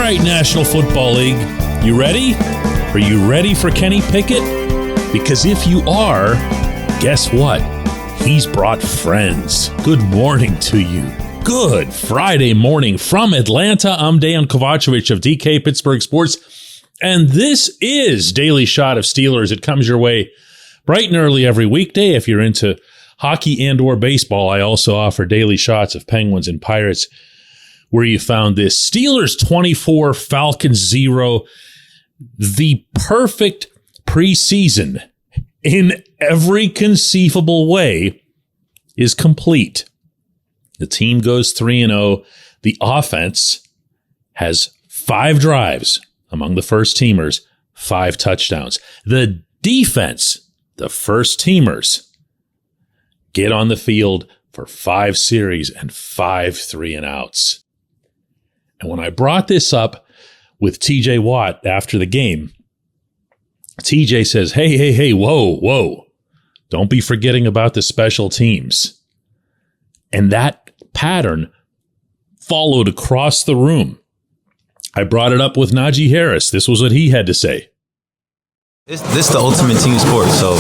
right, National Football League, you ready? Are you ready for Kenny Pickett? Because if you are, guess what? He's brought friends. Good morning to you. Good Friday morning from Atlanta. I'm Dejan Kovacevic of DK Pittsburgh Sports, and this is Daily Shot of Steelers. It comes your way bright and early every weekday. If you're into hockey and or baseball, I also offer daily shots of Penguins and Pirates, where you found this. Steelers 24, Falcons 0. The perfect preseason in every conceivable way is complete. The team goes 3-0. The offense has 5 drives among the first teamers, 5 touchdowns. The defense, the first teamers, get on the field for 5 series and 5 3-and-outs. And when I brought this up with TJ Watt after the game, TJ says, hey, whoa. Don't be forgetting about the special teams. And that pattern followed across the room. I brought it up with Najee Harris. This was what he had to say. This is the ultimate team sport, so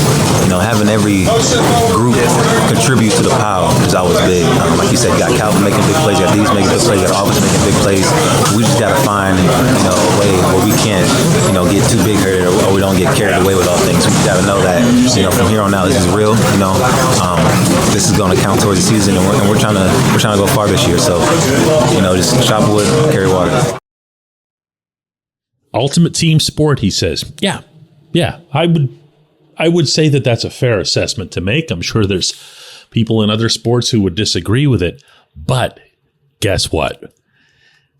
having every group contribute to the pile is always big. Like you said, you got Calvin making big plays, you got these making big plays, you got August making big plays. We just got to find a way where we can't get too big here or we don't get carried away with all things. We got to know that from here on out this is real. This is going to count towards the season, and we're trying to go far this year. So just chop wood, carry water. Ultimate team sport, he says. Yeah, I would say that that's a fair assessment to make. I'm sure there's people in other sports who would disagree with it. But guess what?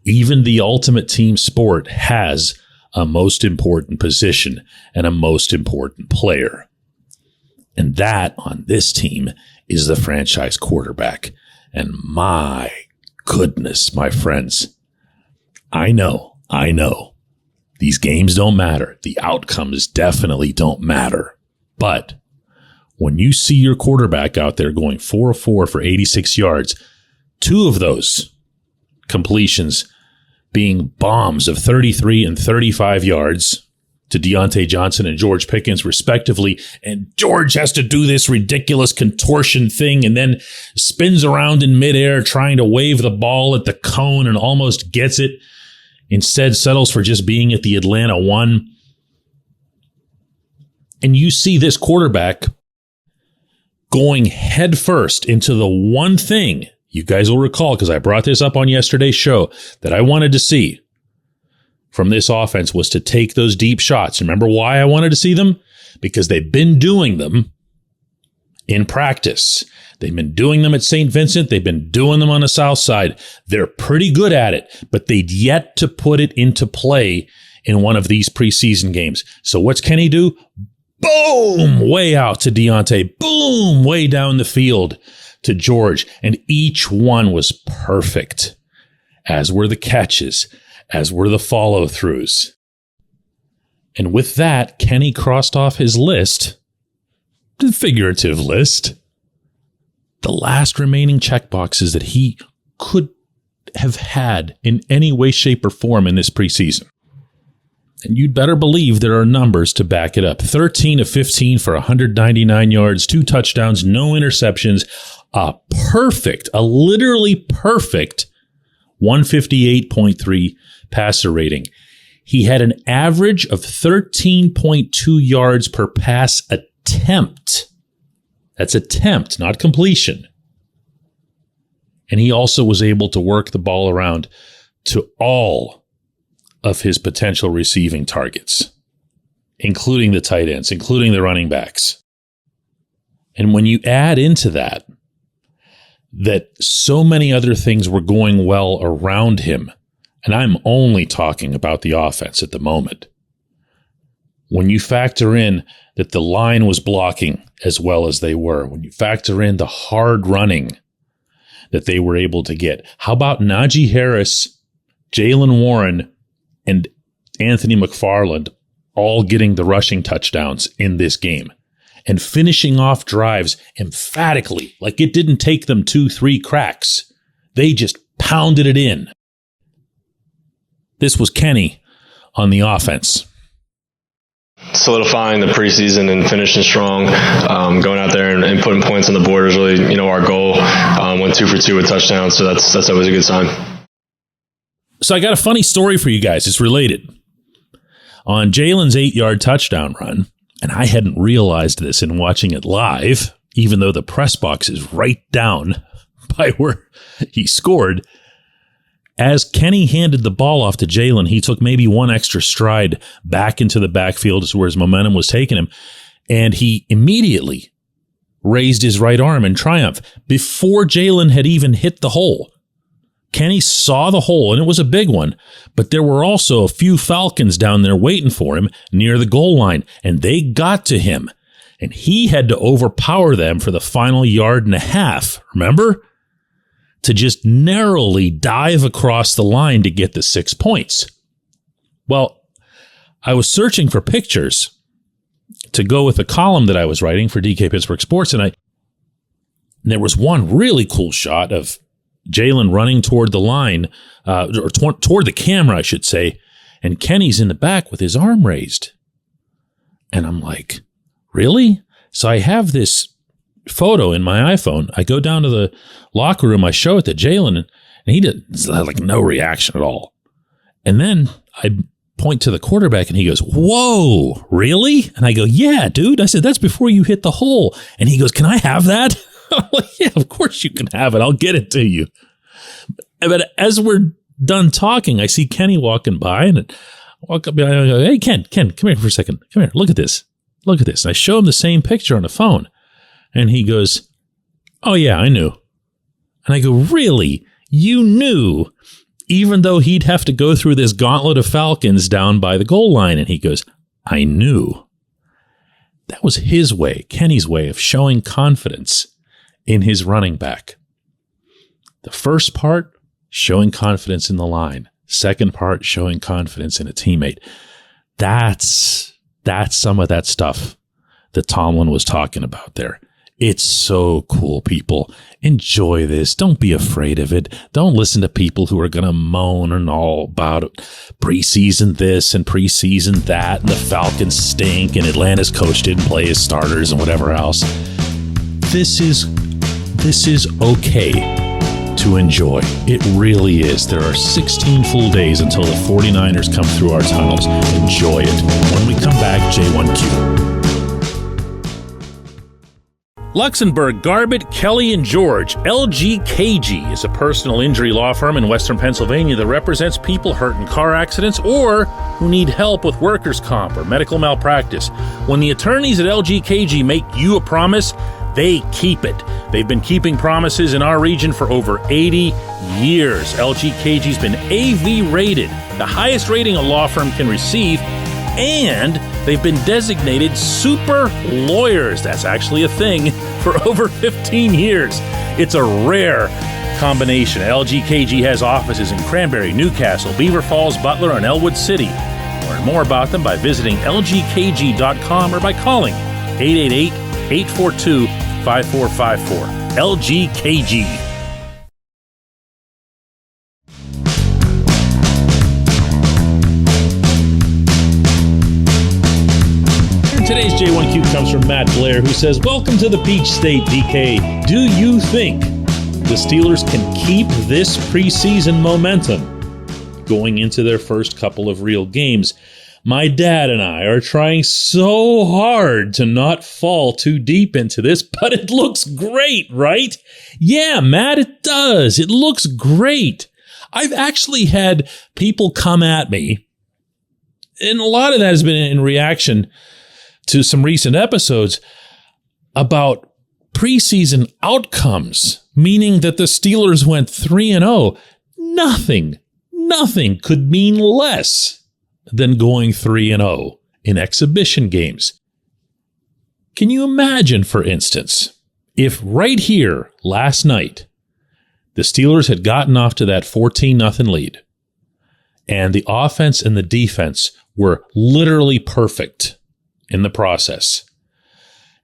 Even the ultimate team sport has a most important position and a most important player. And that on this team is the franchise quarterback. And my goodness, my friends, I know. These games don't matter. The outcomes definitely don't matter. But when you see your quarterback out there going 4 of 4 for 86 yards, 2 of those completions being bombs of 33 and 35 yards to Deontay Johnson and George Pickens, respectively, and George has to do this ridiculous contortion thing and then spins around in midair trying to wave the ball at the cone and almost gets it. Instead, settles for just being at the Atlanta 1. And you see this quarterback going headfirst into the one thing you guys will recall, because I brought this up on yesterday's show, that I wanted to see from this offense was to take those deep shots. Remember why I wanted to see them? Because they've been doing them in practice. They've been doing them at St. Vincent. They've been doing them on the South Side. They're pretty good at it, but they'd yet to put it into play in one of these preseason games. So what's Kenny do? Boom! Way out to Deontay. Boom! Way down the field to George. And each one was perfect, as were the catches, as were the follow-throughs. And with that, Kenny crossed off his list, the figurative list, the last remaining checkboxes that he could have had in any way, shape, or form in this preseason. And you'd better believe there are numbers to back it up. 13 of 15 for 199 yards, 2 touchdowns, no interceptions, a literally perfect 158.3 passer rating. He had an average of 13.2 yards per pass attempt. That's attempt, not completion. And he also was able to work the ball around to all of his potential receiving targets, including the tight ends, including the running backs. And when you add into that so many other things were going well around him, and I'm only talking about the offense at the moment, when you factor in that the line was blocking as well as they were, when you factor in the hard running that they were able to get, how about Najee Harris, Jaylen Warren, and Anthony McFarland all getting the rushing touchdowns in this game and finishing off drives emphatically, like it didn't take them 2-3 cracks. They just pounded it in. This was Kenny on the offense. Solidifying the preseason and finishing strong, going out there and putting points on the board is really, our goal. Went 2 for 2 with touchdowns, so that's always a good sign. So I got a funny story for you guys. It's related. On Jalen's 8-yard touchdown run, and I hadn't realized this in watching it live, even though the press box is right down by where he scored. As Kenny handed the ball off to Jalen, he took maybe one extra stride back into the backfield as where his momentum was taking him, and he immediately raised his right arm in triumph before Jalen had even hit the hole. Kenny saw the hole, and it was a big one, but there were also a few Falcons down there waiting for him near the goal line, and they got to him, and he had to overpower them for the final 1.5 yards, remember? To just narrowly dive across the line to get the 6 points. Well, I was searching for pictures to go with a column that I was writing for DK Pittsburgh Sports, and there was one really cool shot of Jalen running toward the line, or toward the camera, I should say, and Kenny's in the back with his arm raised. And I'm like, really? So I have this photo in my iPhone. I go down to the locker room, I show it to Jalen, and he did like no reaction at all. And then I point to the quarterback and he goes, "Whoa, really?" And I go, "Yeah, dude." I said, "That's before you hit the hole." And he goes, "Can I have that?" I'm like, "Yeah, of course you can have it. I'll get it to you." But as we're done talking, I see Kenny walking by, and I walk up behind him and I go, "Hey, Ken, come here for a second. Come here. Look at this. Look at this." And I show him the same picture on the phone. And he goes, "Oh, yeah, I knew." And I go, "Really? You knew?" Even though he'd have to go through this gauntlet of Falcons down by the goal line. And he goes, "I knew." That was his way, Kenny's way of showing confidence in his running back. The first part, showing confidence in the line. Second part, showing confidence in a teammate. That's some of that stuff that Tomlin was talking about there. It's so cool, people. Enjoy this. Don't be afraid of it. Don't listen to people who are going to moan and all about it. Preseason this and preseason that, and the Falcons stink, and Atlanta's coach didn't play his starters and whatever else. This is okay to enjoy. It really is. There are 16 full days until the 49ers come through our tunnels. Enjoy it. When we come back, J1Q. Luxembourg, Garbett, Kelly, and George. LGKG is a personal injury law firm in Western Pennsylvania that represents people hurt in car accidents or who need help with workers' comp or medical malpractice. When the attorneys at LGKG make you a promise, they keep it. They've been keeping promises in our region for over 80 years. LGKG's been AV rated, the highest rating a law firm can receive, and they've been designated super lawyers. That's actually a thing for over 15 years. It's a rare combination. LGKG has offices in Cranberry, Newcastle, Beaver Falls, Butler, and Elwood City. Learn more about them by visiting lgkg.com or by calling 888-842-5454. LGKG. Today's J1Q comes from Matt Blair, who says, "Welcome to the Peach State, DK. Do you think the Steelers can keep this preseason momentum going into their first couple of real games? My dad and I are trying so hard to not fall too deep into this, but it looks great, right?" Yeah, Matt, it does. It looks great. I've actually had people come at me, and a lot of that has been in reaction to some recent episodes about preseason outcomes, meaning that the Steelers went 3-0. Nothing could mean less than going 3-0 in exhibition games. Can you imagine, for instance, if right here last night, the Steelers had gotten off to that 14-0 lead and the offense and the defense were literally perfect in the process,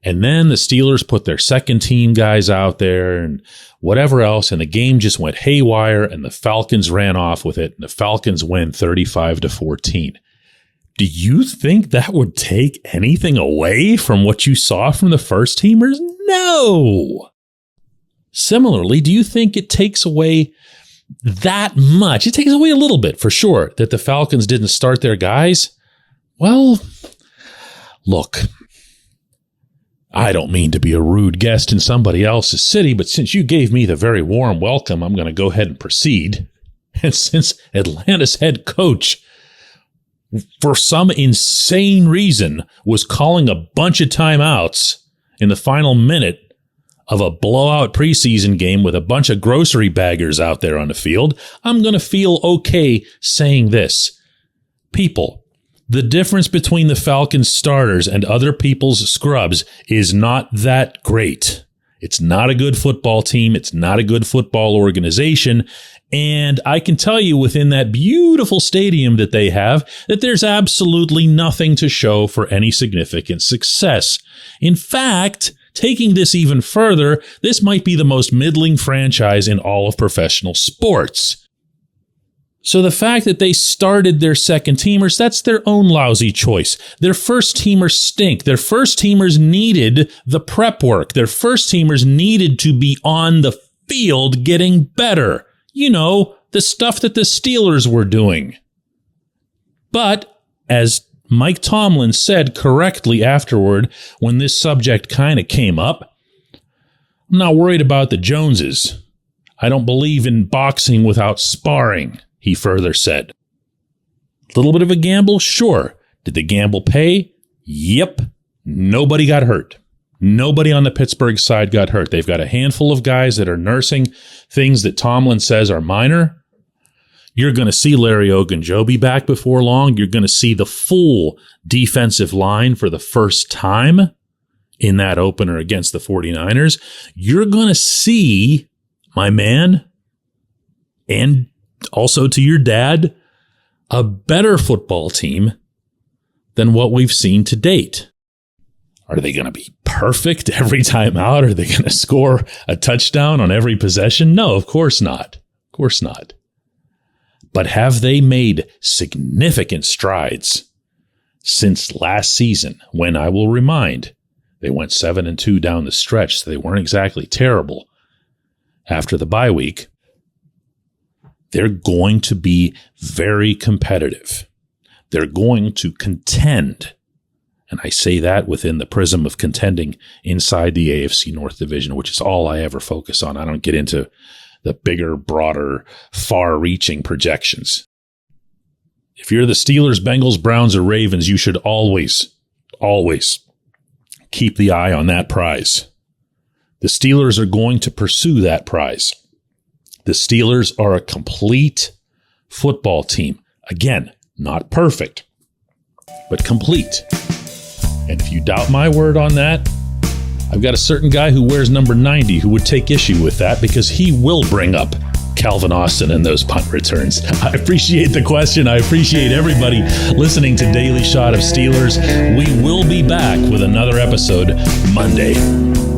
And then the Steelers put their second team guys out there and whatever else, and the game just went haywire, and the Falcons ran off with it, and the Falcons win 35-14. Do you think that would take anything away from what you saw from the first teamers? No. Similarly, do you think it takes away that much? It takes away a little bit, for sure, that the Falcons didn't start their guys. Well, look, I don't mean to be a rude guest in somebody else's city, but since you gave me the very warm welcome, I'm going to go ahead and proceed. And since Atlanta's head coach, for some insane reason, was calling a bunch of timeouts in the final minute of a blowout preseason game with a bunch of grocery baggers out there on the field, I'm going to feel okay saying this. People, the difference between the Falcons starters and other people's scrubs is not that great. It's not a good football team. It's not a good football organization. And I can tell you within that beautiful stadium that they have that there's absolutely nothing to show for any significant success. In fact, taking this even further, this might be the most middling franchise in all of professional sports. So the fact that they started their second teamers, that's their own lousy choice. Their first teamers stink. Their first teamers needed the prep work. Their first teamers needed to be on the field getting better. You know, the stuff that the Steelers were doing. But as Mike Tomlin said correctly afterward, when this subject kind of came up, I'm not worried about the Joneses. I don't believe in boxing without sparring, he further said. A little bit of a gamble? Sure. Did the gamble pay? Yep. Nobody got hurt. Nobody on the Pittsburgh side got hurt. They've got a handful of guys that are nursing things that Tomlin says are minor. You're going to see Larry Ogunjobi back before long. You're going to see the full defensive line for the first time in that opener against the 49ers. You're going to see, my man, and also to your dad, a better football team than what we've seen to date. Are they going to be perfect every time out? Are they going to score a touchdown on every possession? No, of course not. Of course not. But have they made significant strides since last season when, I will remind, they went 7-2 down the stretch, so they weren't exactly terrible after the bye week? They're going to be very competitive. They're going to contend. And I say that within the prism of contending inside the AFC North Division, which is all I ever focus on. I don't get into the bigger, broader, far-reaching projections. If you're the Steelers, Bengals, Browns, or Ravens, you should always, always keep the eye on that prize. The Steelers are going to pursue that prize. The Steelers are a complete football team. Again, not perfect, but complete. And if you doubt my word on that, I've got a certain guy who wears number 90 who would take issue with that because he will bring up Calvin Austin and those punt returns. I appreciate the question. I appreciate everybody listening to Daily Shot of Steelers. We will be back with another episode Monday.